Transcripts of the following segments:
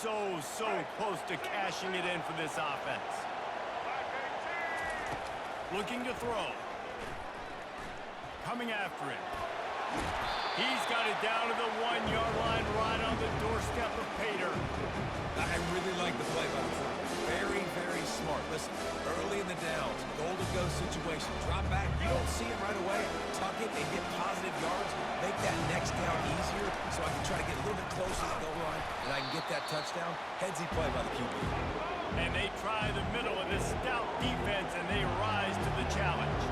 so close to cashing it in for this offense. Looking to throw. Coming after it. He's got it down to the 1-yard line right on the doorstep of Pater. I really like the play by the quarterback. Very, very smart. Listen, early in the downs, goal-to-go situation. Drop back, you don't see it right away. Tuck it and get positive yards. Make that next down easier so I can try to get a little bit closer to the goal line and I can get that touchdown. Headsy play by the QB. And they try the middle of this stout defense, and they rise to the challenge.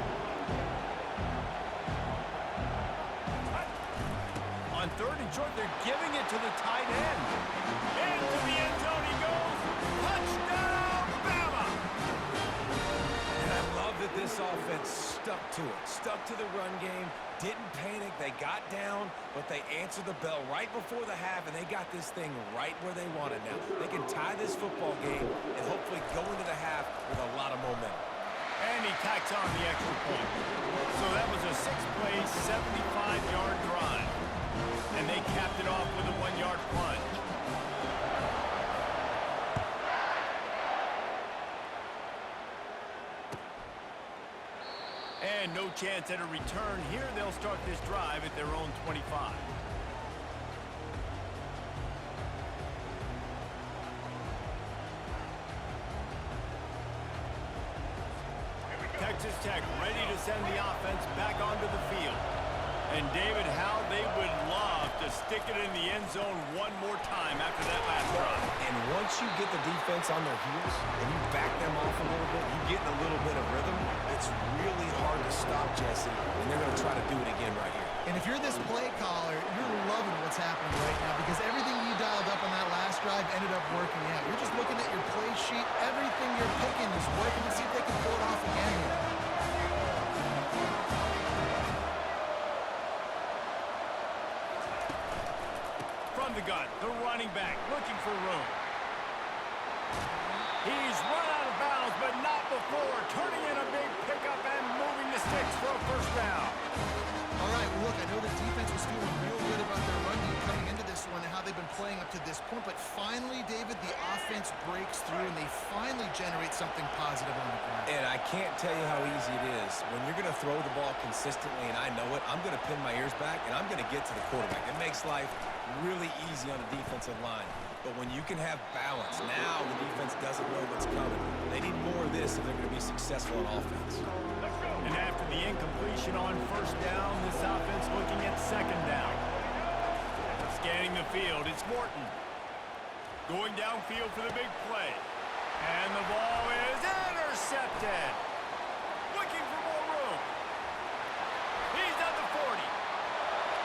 On 3rd and short, they're giving it to the tight end. Into the end zone he goes. Touchdown, Bama! And I love that this offense stuck to it. Stuck to the run game. Didn't panic. They got down, but they answered the bell right before the half, and they got this thing right where they want it now. They can tie this football game and hopefully go into the half with a lot of momentum. And he tacks on the extra point. So that was a 6-play, 75-yard drive. And they capped it off with a 1-yard plunge. And no chance at a return here. They'll start this drive at their own 25. Texas Tech ready to send the offense back onto the field. And David, how they would love to stick it in the end zone one more time after that last drive. And once you get the defense on their heels and you back them off a little bit, you get in a little bit of rhythm, it's really hard to stop, Jesse, and they're going to try to do it again right here. And if you're this play caller, you're loving what's happening right now because everything you dialed up on that last drive ended up working out. You're just looking at your play sheet. Everything you're picking is working to see if they can pull it off again here. From the gun, the running back looking for room. He's run out of bounds, but not before turning in a big pickup and moving the sticks for a first down. All right, well, look, I know the defense was feeling real good about their run game coming into this one and how they've been playing up to this point, but finally, David, the offense breaks through and they finally generate something positive on the ground. And I can't tell you how easy it is. When you're going to throw the ball consistently, and I know it, I'm going to pin my ears back, and I'm going to get to the quarterback. It makes life really easy on the defensive line. But when you can have balance, now the defense doesn't know what's coming. They need more of this if they're going to be successful on offense. And after the incompletion on first down, this offense looking at second down. Scanning the field, it's Morton. Going downfield for the big play. And the ball is intercepted. Looking for more room. He's at the 40.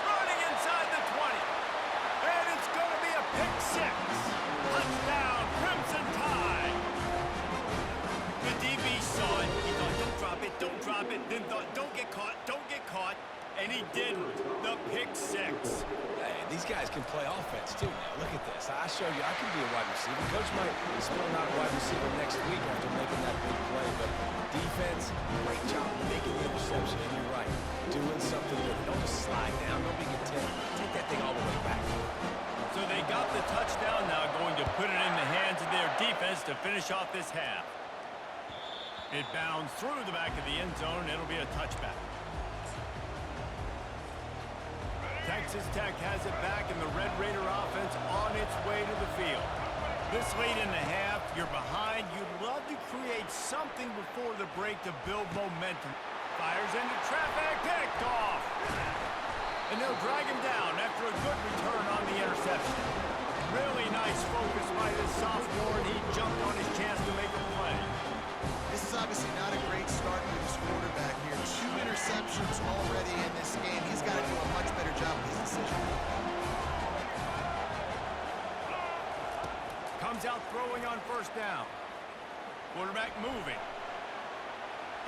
Running inside the 20. And it's going to be a pick six. Touchdown, Crimson Tide. The DB saw it. He thought, don't drop it, don't drop it. Then thought, don't get caught, don't get caught. And he didn't. The pick six. Hey, these guys can play offense, too, now. Look at this. I show you I can be a wide receiver. Coach might spell out a wide receiver next week after making that big play. But defense, great job making the interception. And you're right, doing something with it. Don't just slide down. Don't be content. Take that thing all the way back. So they got the touchdown, now going to put it in the hands of their defense to finish off this half. It bounds through the back of the end zone. It'll be a touchback. Texas Tech has it back, and the Red Raider offense on its way to the field. This late in the half, you're behind. You'd love to create something before the break to build momentum. Fires into traffic, picked off. And they'll drag him down after a good return on the interception. Really nice focus by this sophomore, and he jumped on his chance to make a play. This is obviously not a great start for this quarterback here. 2 interceptions already in this game. He's got to do a much better job with his decision. Comes out throwing on first down. Quarterback moving.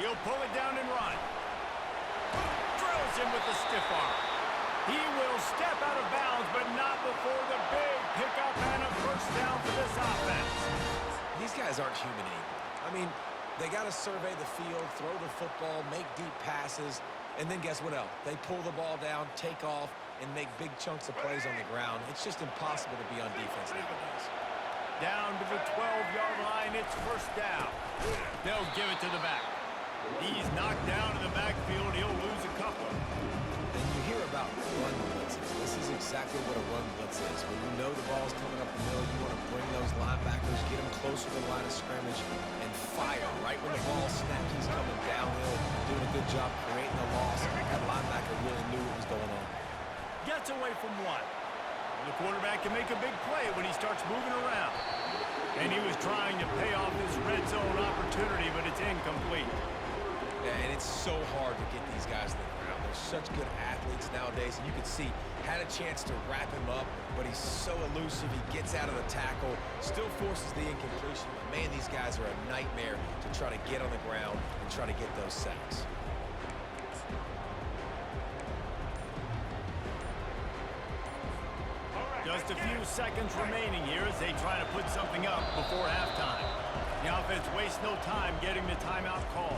He'll pull it down and run. Drills him with the stiff arm. He will step out of bounds, but not before the big pickup and a first down for this offense. These guys aren't human anymore. I mean, they got to survey the field, throw the football, make deep passes, and then guess what else? They pull the ball down, take off, and make big chunks of plays on the ground. It's just impossible to be on defense nowadays. down to the 12-yard line. It's first down. They'll give it to the back. He's knocked down in the backfield. He'll lose a couple. And you hear about run blitzes. This is exactly what a run blitz is. When you know the ball's coming up the middle, you want to bring those linebackers, get them closer to the line of scrimmage, and fire. Right when the ball snaps, he's coming downhill, doing a good job creating a loss. That linebacker really knew what was going on. Gets away from one. The quarterback can make a big play when he starts moving around. And he was trying to pay off this red zone opportunity, but it's incomplete. Yeah, and it's so hard to get these guys to the ground. They're such good athletes nowadays, and you can see, had a chance to wrap him up, but he's so elusive. He gets out of the tackle, still forces the incompletion. But man, these guys are a nightmare to try to get on the ground and try to get those sacks. Just a few seconds remaining here as they try to put something up before halftime. The offense wastes no time getting the timeout call.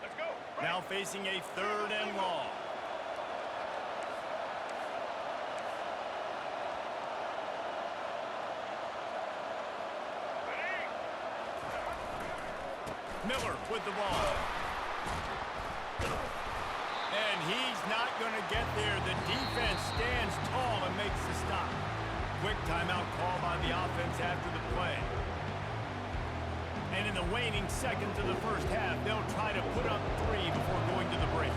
Let's go. Now facing a 3rd and long. Miller with the ball. And he's not going to get there. The defense stands tall and makes the stop. Quick timeout call by the offense after the play. And in the waning seconds of the first half, they'll try to put up 3 before going to the break.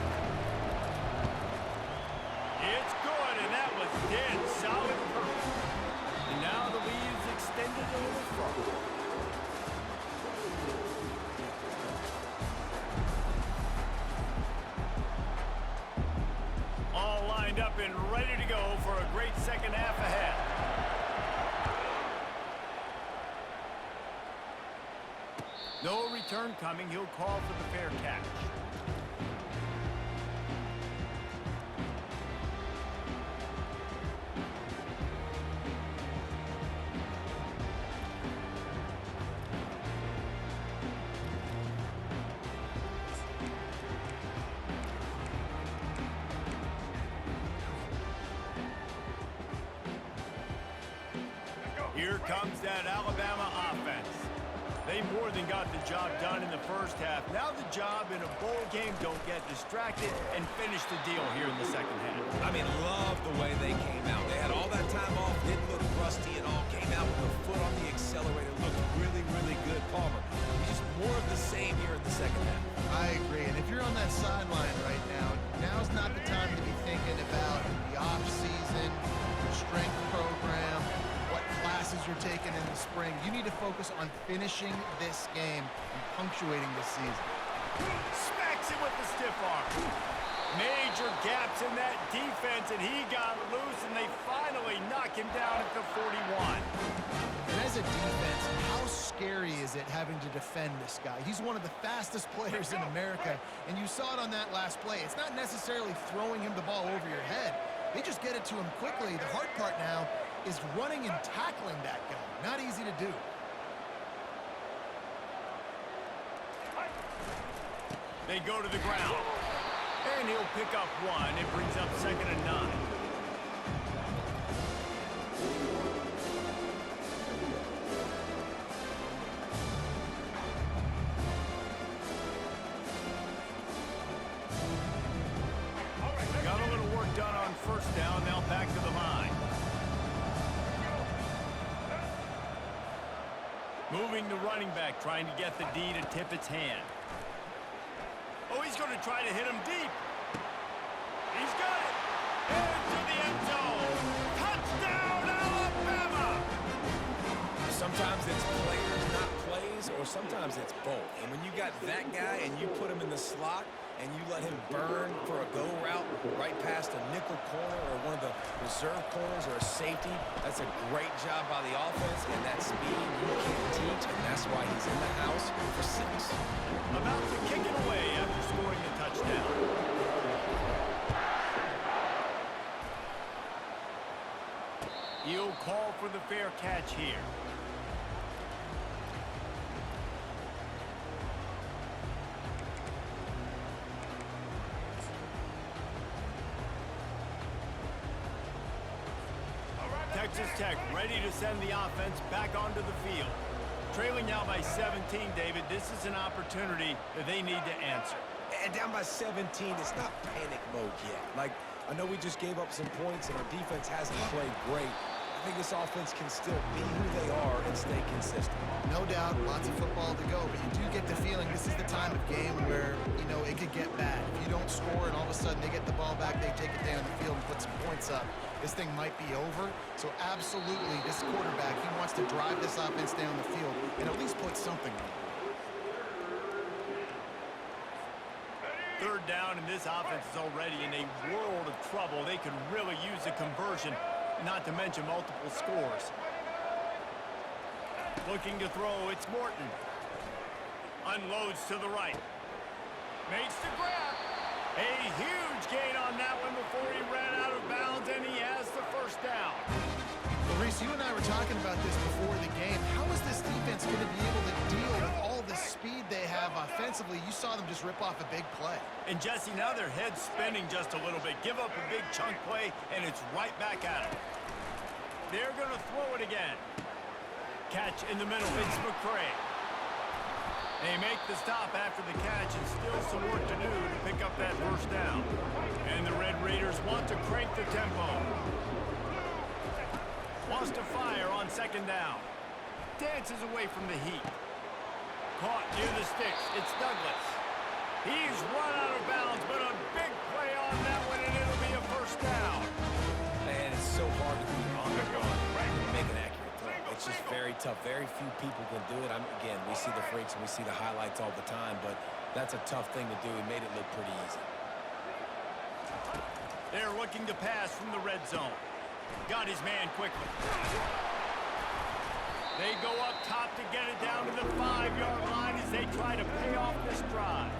It's good, and that was dead solid perfect. And now the lead is extended a little further. Up and ready to go for a great second half ahead. No return coming. He'll call for the fair catch. Here comes that Alabama offense. They more than got the job done in the first half. Now the job in a bowl game, don't get distracted and finish the deal here in the second half. I mean, love the way they came out. They had all that time off, didn't look rusty at all, came out with their foot on the accelerator, looked really, really good. Palmer, just more of the same here in the second half. I agree, and if you're on that sideline right now, now's not the time to be thinking about the off-season, your strength program, what classes you're taking in the spring. You need to focus on finishing this game and punctuating this season. Smacks it with the stiff arm. Major gaps in that defense, and he got loose, and they finally knock him down at the 41. And as a defense, how scary is it having to defend this guy? He's one of the fastest players in America, and you saw it on that last play. It's not necessarily throwing him the ball over your head. They just get it to him quickly. The hard part now is running and tackling that guy. Not easy to do. They go to the ground. And he'll pick up 1. It brings up 2nd and 9. Got a little work done on first down. Now back to the line. Moving the running back, trying to get the D to tip its hand. Oh, he's going to try to hit him deep. He's got it. Into the end zone. Touchdown, Alabama! Sometimes it's players, not plays, or sometimes it's both. And when you got that guy and you put him in the slot and you let him burn for a go route right past a nickel corner or one of the reserve corners or a safety, that's a great job by the offense, and that speed you can't teach, and that's why he's in the house for 6. About to kick it away after scoring a touchdown. He'll call for the fair catch here. Texas Tech ready to send the offense back onto the field. Trailing now by 17, David, this is an opportunity that they need to answer. And down by 17, it's not panic mode yet. Like, I know we just gave up some points and our defense hasn't played great. I think this offense can still be who they are and stay consistent. No doubt, lots of football to go, but you do get the feeling this is the time of game where, you know, it could get bad. If you don't score and all of a sudden they get the ball back, they take it down the field and put some points up, this thing might be over. So absolutely, this quarterback, he wants to drive this offense down the field and at least put something on. Third down, and this offense is already in a world of trouble. They could really use a conversion, not to mention multiple scores. Looking to throw, it's Morton. Unloads to the right. Makes the grab. A huge gain on that one before he ran out of bounds, and he has the first down. Well, Reese, you and I were talking about this before the game. How is this defense going to be able to deal with all the speed they have offensively? You saw them just rip off a big play. And Jesse, now their head's spinning just a little bit. Give up a big chunk play, and it's right back at them. They're going to throw it again. Catch in the middle. It's McCray. They make the stop after the catch, and still some work to do to pick up that first down. And the Red Raiders want to crank the tempo. Wants to fire on second down. Dances away from the heat. Caught near the sticks. It's Douglas. He's run out of bounds, but a big play on that one, and it'll be a first down. Man, it's so hard to be on the run and make an accurate throw. It's just very tough. Very few people can do it. Again, we see the freaks and we see the highlights all the time, but that's a tough thing to do. He made it look pretty easy. They're looking to pass from the red zone. Got his man quickly. They go up top to get it down to the 5-yard line as they try to pay off this drive.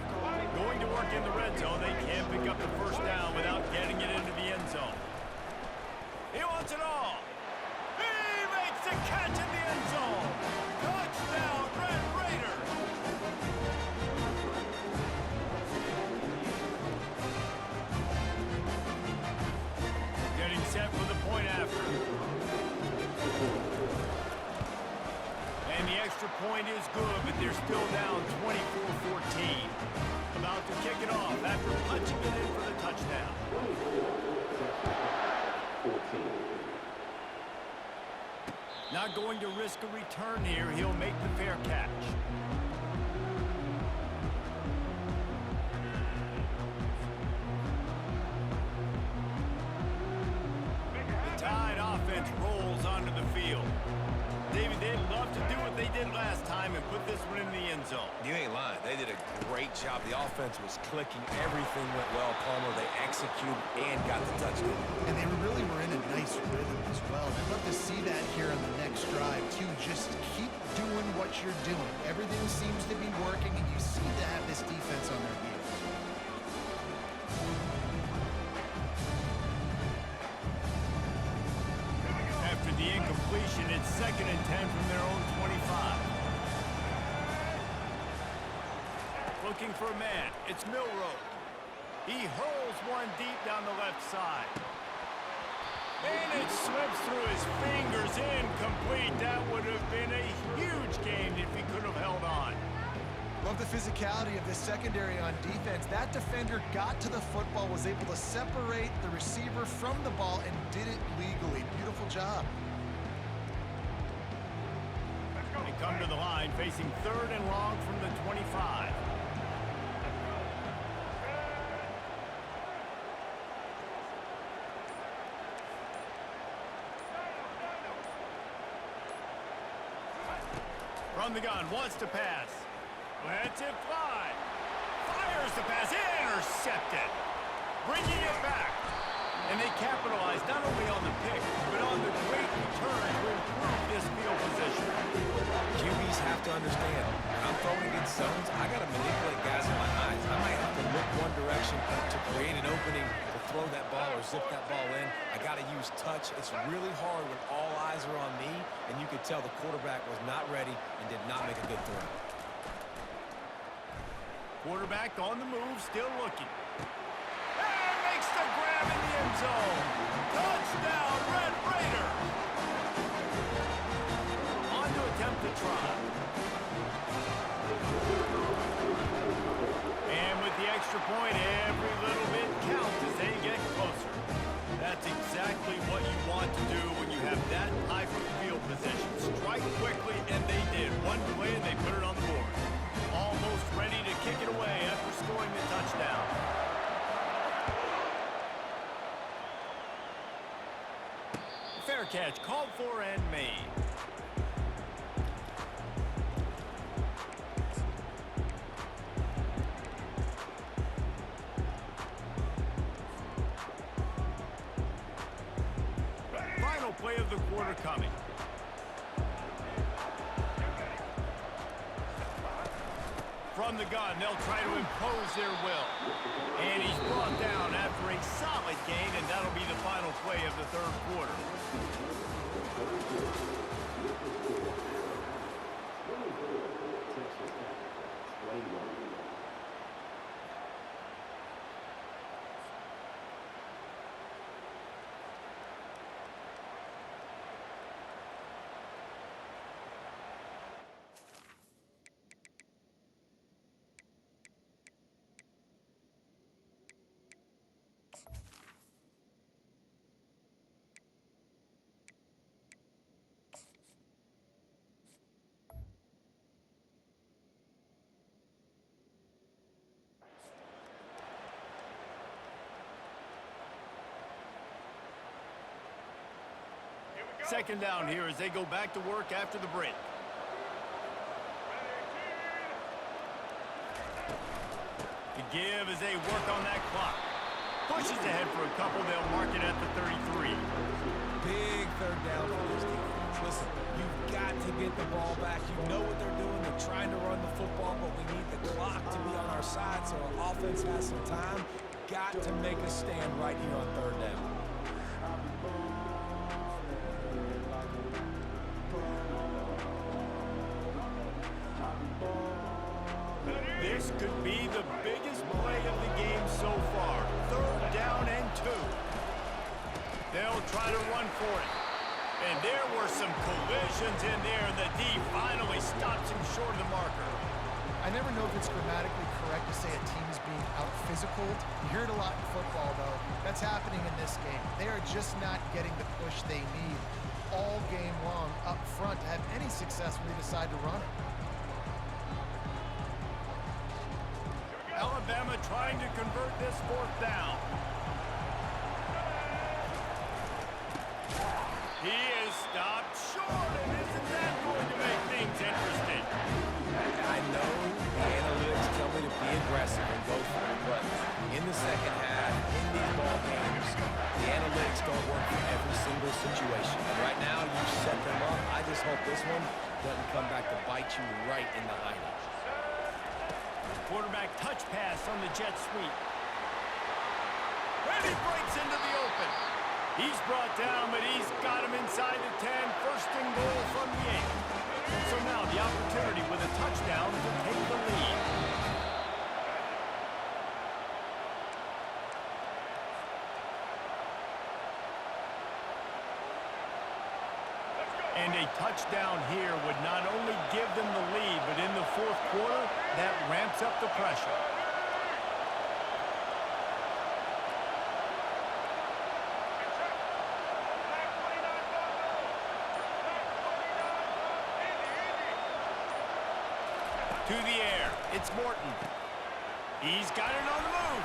Going to work in the red zone. They can't pick up the first down without getting it into the end zone. He wants it all. He makes the catch in the end zone. Touchdown, Red Raiders. Getting set for the point after. And the extra point is good, but they're still down 24-14. About to kick it off after punching it in for the touchdown. 14. Not going to risk a return here. He'll make the fair catch. The Tide offense rolls onto the field. David, they'd love to do what they did last time and put this one in the end zone. You ain't lying. They did a great job. The offense was clicking. Everything went well, Palmer. They executed and got the touchdown. And they really were in a nice rhythm as well. I'd love to see that here on the next drive, too. Just keep doing what you're doing. Everything seems to be working, and you seem to have this defense on their heels. After the incompletion, it's 2nd and 10 from their own 25. Looking for a man. It's Milroe. He hurls one deep down the left side. And it slips through his fingers, incomplete. That would have been a huge gain if he could have held on. Love the physicality of this secondary on defense. That defender got to the football, was able to separate the receiver from the ball, and did it legally. Beautiful job. They come to the line, facing 3rd and long from the 25. From the gun, wants to pass. Lets it fly. Fires the pass. Intercepted. Bringing it back. And they capitalize not only on the pick, but on the great return to improve this field position. QBs have to understand, when I'm throwing against zones, I got to manipulate guys in my eyes. I might have to look one direction to create an opening to throw that ball or zip that ball in. I got to use touch. It's really hard when all eyes are on me, and you could tell the quarterback was not ready and did not make a good throw. Quarterback on the move, still looking. And makes the grab in the end zone. Touchdown, Red Raiders! to try. And with the extra point, every little bit counts as they get closer. That's exactly what you want to do when you have that type of field position. Strike quickly, and they did. One play, and they put it on the board. Almost ready to kick it away after scoring the touchdown. Fair catch, called for and made. Final play of the quarter coming. From the gun, they'll try to impose their will. And he's brought down after a solid gain, and that'll be the final play of the third quarter. Second down here as they go back to work after the break. To give as they work on that clock. Pushes ahead for a couple. They'll mark it at the 33. Big third down for this defense. Listen, you've got to get the ball back. You know what they're doing. They're trying to run the football, but we need the clock to be on our side so our offense has some time. Got to make a stand right here on third down. This could be the biggest play of the game so far. Third down and 2. They'll try to run for it. And there were some collisions in there, and the D finally stops him short of the marker. I never know if it's grammatically correct to say a team is being out-physical. You hear it a lot in football, though. That's happening in this game. They are just not getting the push they need all game long up front to have any success when they decide to run it. Alabama trying to convert this fourth down. He is stopped short, and isn't that going to make things interesting? I know the analytics tell me to be aggressive and go for it, but in the second half, in these ball games, the analytics don't work for every single situation. And right now, you set them up. I just hope this one doesn't come back to bite you right in the eye. Quarterback touch pass on the jet sweep. And he breaks into the open. He's brought down, but he's got him inside the 10. First and goal from the 8. So now the opportunity with a touchdown to take the lead. And a touchdown here would not only give them the lead, but in the fourth quarter, that ramps up the pressure. To the air, it's Morton. He's got it on the move.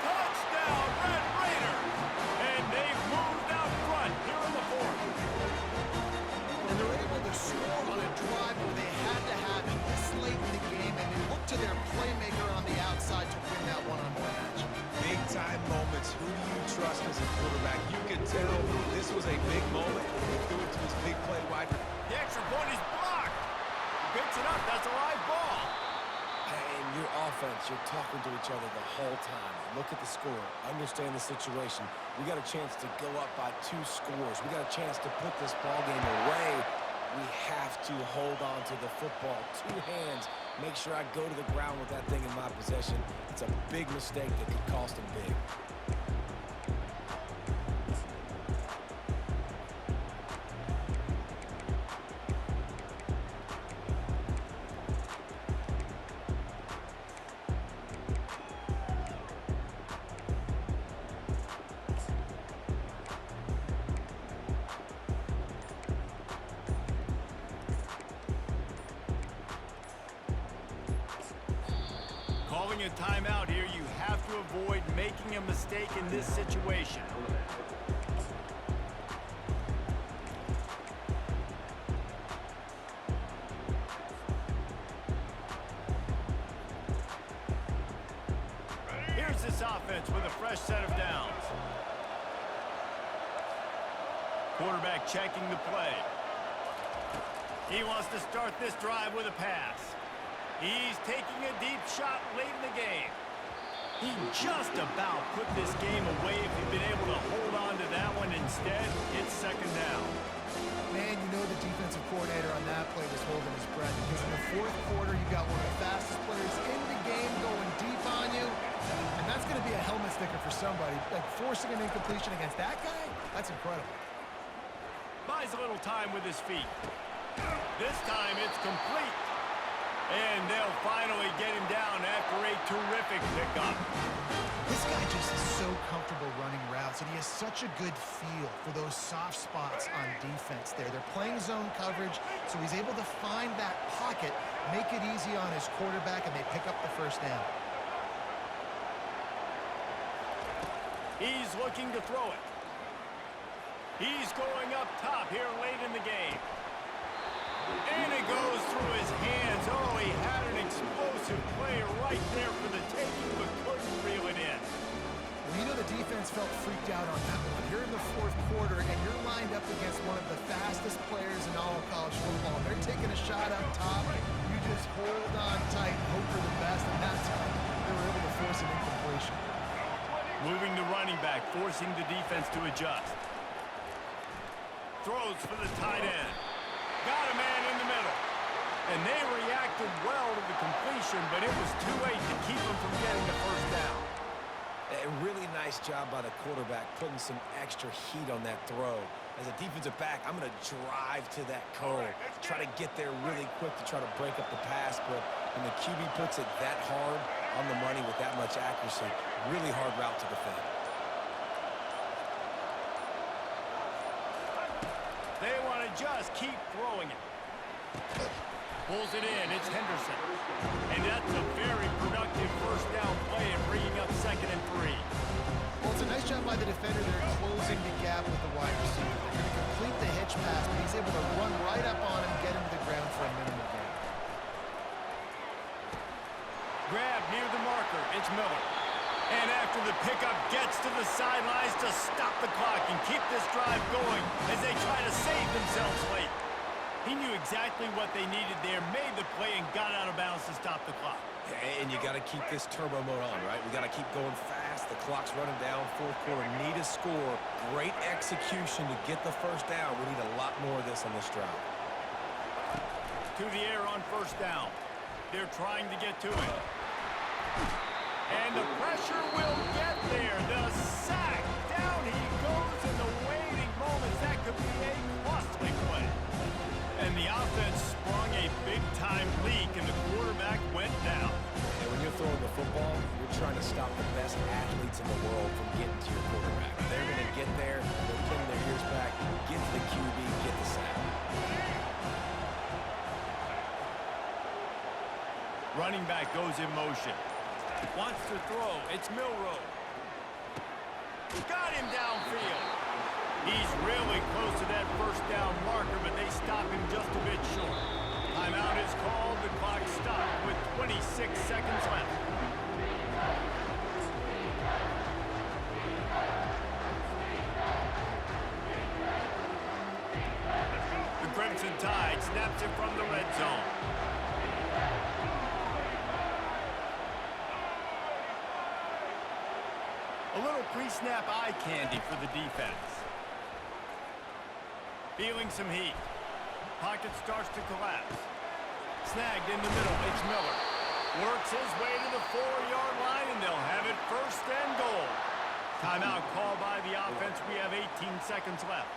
Touchdown, Red Raiders! And they've moved out front here in the fourth. And they're able to score on a drive where they had to have it this late in the game, and they look to their playmaker on the outside to win that one-on-one match. Big-time moments. Who do you trust as a quarterback? You can tell this was a big moment. He threw it to his big play wide. The extra point is blocked. He picks it up. That's a live ball. And your offense, you're talking to each other the whole time. Look at the score. Understand the situation. We got a chance to go up by 2 scores. We got a chance to put this ball game away. We have to hold on to the football. 2 hands. Make sure I go to the ground with that thing in my possession. It's a big mistake that could cost them big. Calling a timeout here, you have to avoid making a mistake in this situation. Here's this offense with a fresh set of downs. Quarterback checking the play. He wants to start this drive with a pass. He's taking a deep shot late in the game. He just about put this game away if he'd been able to hold on to that one. Instead, it's second down. Man, you know the defensive coordinator on that play was holding his breath because in the fourth quarter, you got one of the fastest players in the game going deep on you. And that's going to be a helmet sticker for somebody. Like forcing an incompletion against that guy, that's incredible. Buys a little time with his feet. This time it's complete. And they'll finally get him down after a terrific pickup. This guy just is so comfortable running routes, and he has such a good feel for those soft spots on defense there. They're playing zone coverage, so he's able to find that pocket, make it easy on his quarterback, and they pick up the first down. He's looking to throw it. He's going up top here late in the game. And it goes through his hands. Oh, he had an explosive play right there for the taking, but couldn't reel it in. Well, you know the defense felt freaked out on that one. You're in the fourth quarter, and you're lined up against one of the fastest players in all of college football. They're taking a shot up top. You just hold on tight and hope for the best, and that time they were able to force an incompletion. Moving the running back, forcing the defense to adjust. Throws for the tight end. Got a man in the middle. And they reacted well to the completion, but it was too late to keep him from getting the first down. A really nice job by the quarterback putting some extra heat on that throw. As a defensive back, I'm going to drive to that cone, try to get there really quick to try to break up the pass, but when the QB puts it that hard on the money with that much accuracy, really hard route to defend. They want to just keep throwing it. Pulls it in. It's Henderson. And that's a very productive first down play and bringing up 2nd and 3. Well, it's a nice job by the defender there closing the gap with the wide receiver. They're going to complete the hitch pass, but he's able to run right up on him, get him to the ground for a minimum gain. Grab near the marker. It's Miller. And after the pickup gets to the sidelines to stop the clock and keep this drive going as they try to save themselves late. He knew exactly what they needed there, made the play, and got out of bounds to stop the clock. And you got to keep this turbo mode on, right? We got to keep going fast. The clock's running down. Fourth quarter, need a score. Great execution to get the first down. We need a lot more of this on this drive. To the air on first down. They're trying to get to it. And the pressure will get there. The sack. Down he goes in the waiting moments. That could be a costly play. And the offense sprung a big-time leak, and the quarterback went down. And when you're throwing the football, you're trying to stop the best athletes in the world from getting to your quarterback. They're going to get there. They're putting their ears back, get to the QB, get the sack. Running back goes in motion. Wants to throw. It's Milroe. Got him downfield. He's really close to that first down marker, but they stop him just a bit short. Timeout is called. The clock stopped with 26 seconds left. The Crimson Tide snaps it from the red zone. A little pre-snap eye candy for the defense. Feeling some heat. Pocket starts to collapse. Snagged in the middle. It's Miller. Works his way to the 4-yard line, and they'll have it 1st and goal. Timeout called by the offense. We have 18 seconds left.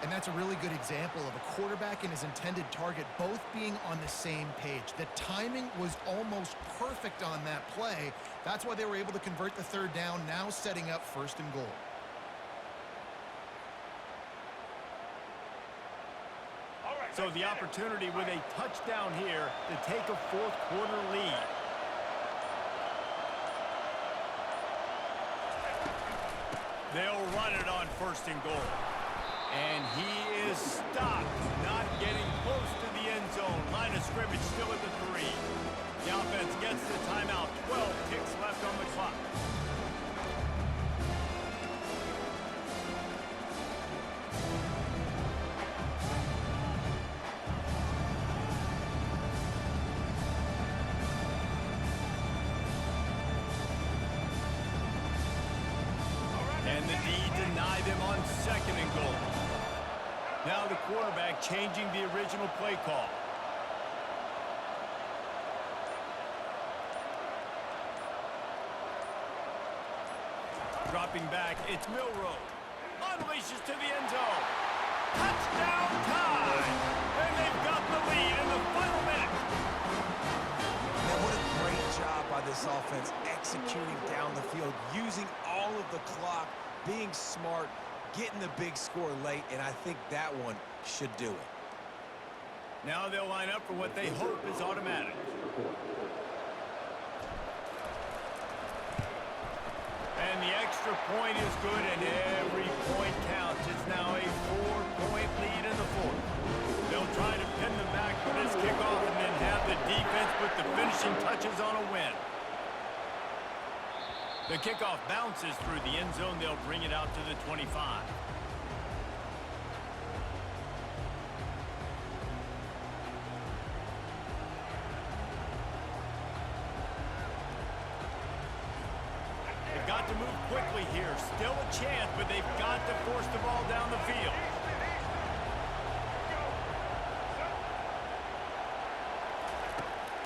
And that's a really good example of a quarterback and his intended target both being on the same page. The timing was almost perfect on that play. That's why they were able to convert the 3rd down, now setting up 1st and goal. So the opportunity with a touchdown here to take a 4th quarter lead. They'll run it on 1st and goal. And he is stopped, not getting close to the end zone. Line of scrimmage still at the 3. The offense gets the timeout. 12 ticks left on the clock. And the D deny them on 2nd and goal. Now the quarterback changing the original play call. Dropping back, it's Milrow. Unleashes to the end zone. Touchdown time! And they've got the lead in the final minute. Man, what a great job by this offense executing down the field, using all of the clock, being smart, getting the big score late, and I think that one should do it. Now they'll line up for what they hope is automatic. And the extra point is good, and every point counts. It's now a 4-point lead in the 4th. They'll try to pin them back for this kickoff and then have the defense put the finishing touches on a win. The kickoff bounces through the end zone. They'll bring it out to the 25. They've got to move quickly here. Still a chance, but they've got to force the ball down the field.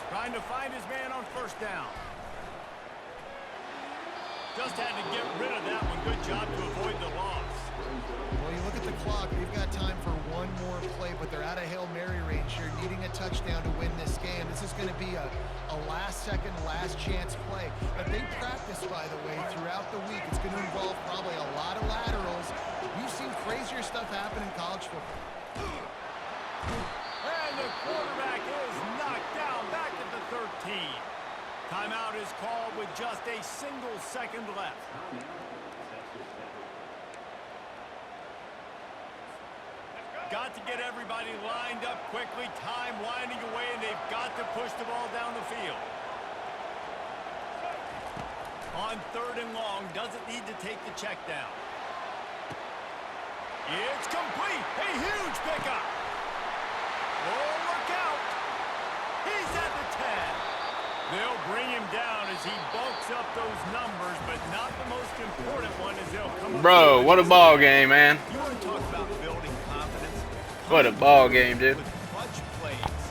Trying to find his man on 1st down. Just had to get rid of that one. Good job to avoid the loss. Well, you look at the clock. They've got time for one more play, but they're out of Hail Mary range here, needing a touchdown to win this game. This is going to be a last-second, last-chance play. But they practice, by the way, throughout the week. It's going to involve probably a lot of laterals. We've seen crazier stuff happen in college football. And the quarterback is knocked down back at the 13. Timeout is called with just a single second left. Got to get everybody lined up quickly. Time winding away, and they've got to push the ball down the field. On 3rd and long, doesn't need to take the check down. It's complete. A huge pickup. Oh, look out. He's at the 10. They'll bring him down as he bulks up those numbers, but not the most important one as they'll come up. Bro, what a ball game, man. You want to talk about building confidence? What a ball game, dude. With clutch plays,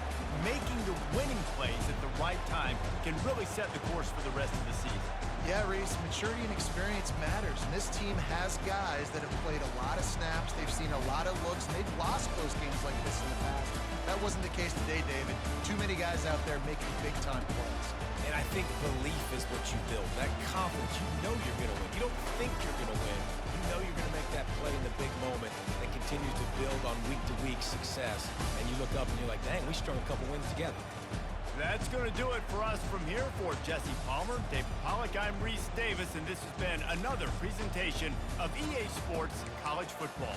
making the winning plays at the right time can really set the course for the rest of the season. Yeah, Reese, maturity and experience matters, and this team has guys that have played a lot of snaps. They've seen a lot of looks, and they've lost close games like this in the past. That wasn't the case today, David. Too many guys out there making big-time plays. And I think belief is what you build. That confidence, you know you're going to win. You don't think you're going to win. You know you're going to make that play in the big moment that continues to build on week-to-week success. And you look up and you're like, dang, we strung a couple wins together. That's going to do it for us from here. For Jesse Palmer, David Pollack, I'm Reese Davis, and this has been another presentation of EA Sports College Football.